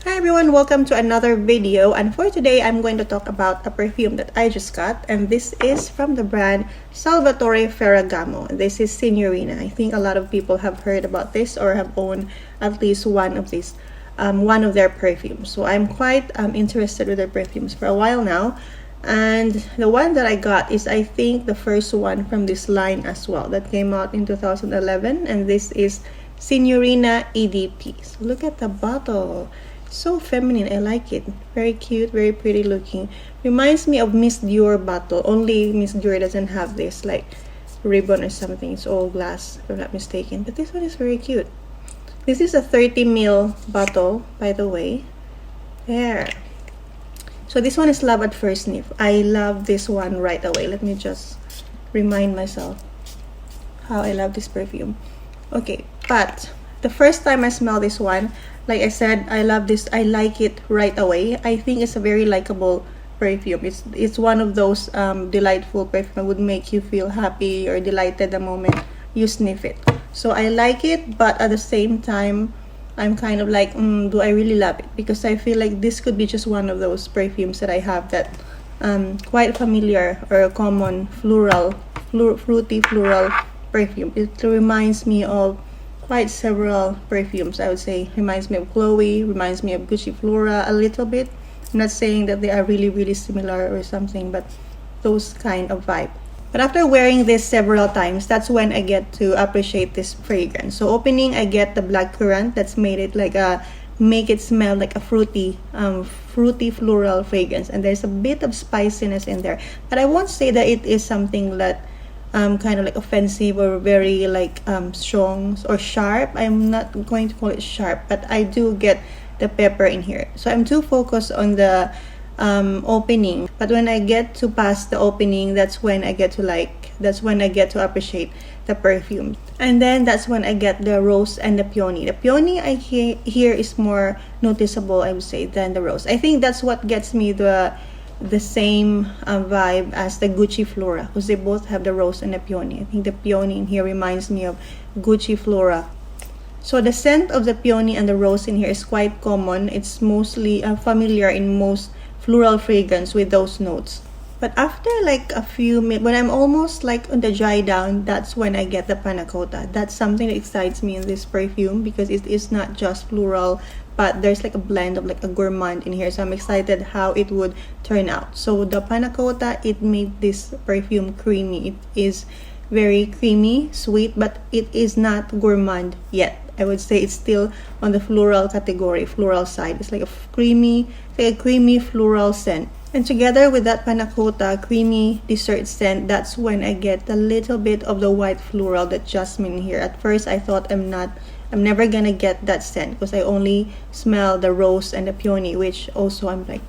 Everyone, welcome to another video, and for today I'm going to talk about a perfume that I just got, and this is from the brand Salvatore Ferragamo. This is Signorina. I think a lot of people have heard about this or have owned at least one of these, one of their perfumes. So I'm quite interested with their perfumes for a while now, and the one that I got is, I think, the first one from this line as well that came out in 2011, and this is Signorina EDP. So look at the bottle. So feminine. I like it. Very cute, very pretty looking. Reminds me of Miss Dior bottle, only Miss Dior doesn't have this like ribbon or something. It's all glass, if I'm not mistaken, but this one is very cute. This is a 30 ml bottle, by the way. There. So this one is love at first sniff. I love this one right away. Let me just remind myself how I love this perfume. Okay, but the first time I smell this one, like I said, I love this. I like it right away. I think it's a very likable perfume. It's one of those delightful perfume that would make you feel happy or delighted the moment you sniff it. So I like it, but at the same time, I'm kind of like, do I really love it? Because I feel like this could be just one of those perfumes that I have that quite familiar or common fruity floral perfume. It reminds me of quite several perfumes, I would say. Reminds me of Chloe, reminds me of Gucci Flora a little bit. I'm not saying that they are really similar or something, but those kind of vibe. But after wearing this several times, that's when I get to appreciate this fragrance. So opening, I get the black currant that's made it like make it smell like a fruity floral fragrance, and there's a bit of spiciness in there, but I won't say that it is something that kind of like offensive or very like strong or sharp. I'm not going to call it sharp, but I do get the pepper in here. So I'm too focused on the opening, but when I get to past the opening, that's when I get to appreciate the perfume. And then that's when I get the rose and the peony. The peony here is more noticeable, I would say, than the rose. I think that's what gets me the same vibe as the Gucci Flora, because they both have the rose and the peony. I think the peony in here reminds me of Gucci Flora. So the scent of the peony and the rose in here is quite common. It's mostly familiar in most floral fragrance with those notes. But after like a few minutes, when I'm almost like on the dry down, that's when I get the panna cotta. That's something that excites me in this perfume, because it is not just floral, but there's like a blend of like a gourmand in here. So I'm excited how it would turn out. So the panna cotta, it made this perfume creamy. It is very creamy, sweet, but it is not gourmand yet. I would say it's still on the floral category, floral side. It's like a creamy floral scent. And together with that panna cotta, creamy dessert scent, that's when I get a little bit of the white floral, that jasmine here. At first, I thought I'm never gonna get that scent because I only smell the rose and the peony, which also I'm like,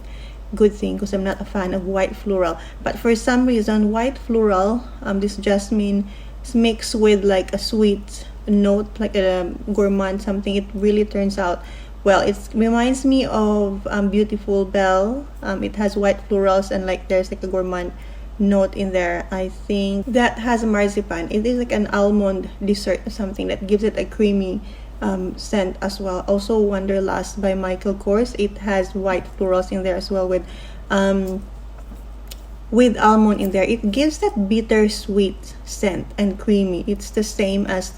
good thing, because I'm not a fan of white floral. But for some reason, white floral, this jasmine is mixed with like a sweet note, like a gourmand something. It really turns out well. It reminds me of Beautiful Belle. It has white florals and like there's like a gourmand note in there. I think that has marzipan. It is like an almond dessert or something that gives it a creamy scent as well. Also Wanderlust by Michael Kors, it has white florals in there as well with almond in there. It gives that bittersweet scent and creamy. It's the same as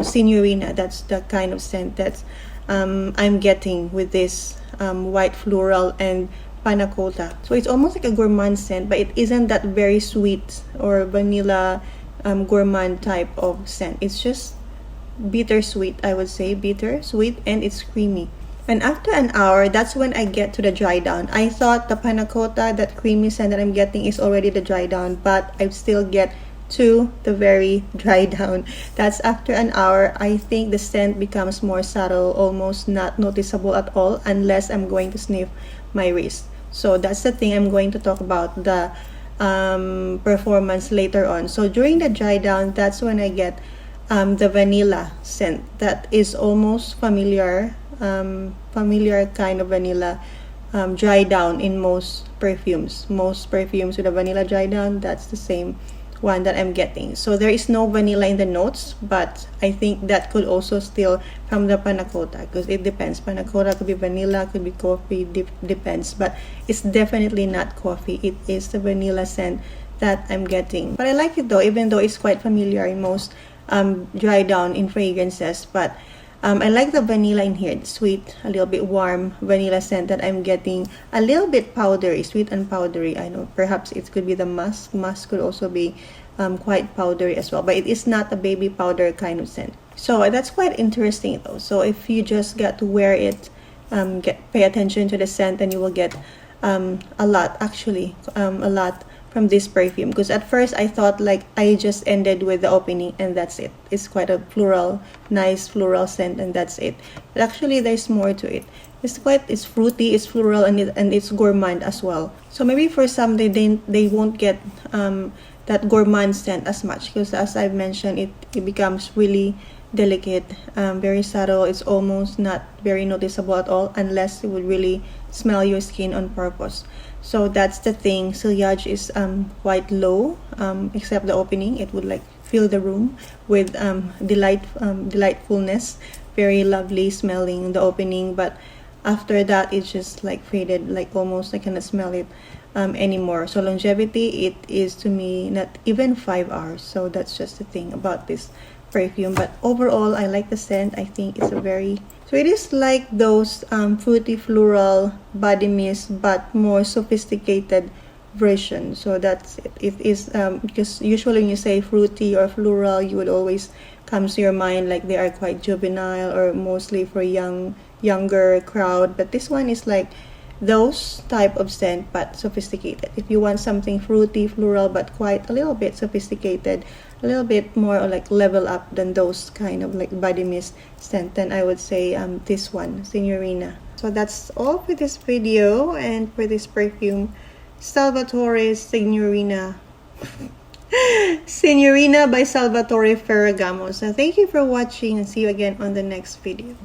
Signorina. That's the kind of scent that's I'm getting with this white floral and panna cotta. So it's almost like a gourmand scent, but it isn't that very sweet or vanilla gourmand type of scent. It's just bittersweet, I would say, bittersweet, and it's creamy. And after an hour, that's when I get to the dry down. I thought the panna cotta, that creamy scent that I'm getting, is already the dry down, but I still get to the very dry down. That's after an hour. I think the scent becomes more subtle, almost not noticeable at all, unless I'm going to sniff my wrist. So that's the thing I'm going to talk about, the performance later on. So during the dry down, that's when I get the vanilla scent that is almost familiar kind of vanilla dry down in most perfumes with a vanilla dry down. That's the same one that I'm getting. So there is no vanilla in the notes, but I think that could also steal from the panna cotta, because it depends. Panna cotta could be vanilla, could be coffee, depends, but it's definitely not coffee. It is the vanilla scent that I'm getting. But I like it though, even though it's quite familiar in most dry down in fragrances. But I like the vanilla in here. It's sweet, a little bit warm vanilla scent that I'm getting. A little bit powdery, sweet and powdery. I know perhaps it could be the musk. Musk could also be quite powdery as well, but it is not a baby powder kind of scent. So that's quite interesting though. So if you just get to wear it, pay attention to the scent, then you will get a lot, actually, a lot from this perfume. Because at first I thought like I just ended with the opening and that's it. It's quite a floral, nice floral scent, and that's it. But actually there's more to it. It's fruity, it's floral, and it's gourmand as well. So maybe for some they won't get that gourmand scent as much, because as I've mentioned, it becomes really delicate, very subtle. It's almost not very noticeable at all unless it would really smell your skin on purpose. So that's the thing. Sillage is quite low, except the opening. It would like fill the room with delightfulness. Very lovely smelling, the opening, but after that it's just like faded, like almost I cannot smell it anymore. So longevity, it is to me not even 5 hours. So that's just the thing about this perfume. But overall I like the scent. I think it's a very, so it is like those fruity floral body mist, but more sophisticated version. So that's it. It is because usually when you say fruity or floral, you would always come to your mind like they are quite juvenile or mostly for younger crowd. But this one is like those type of scent, but sophisticated. If you want something fruity, floral, but quite a little bit sophisticated, a little bit more or like level up than those kind of like body mist scent, then I would say this one, Signorina. So that's all for this video and for this perfume, Salvatore Signorina. Signorina by Salvatore Ferragamo. So thank you for watching, and see you again on the next video.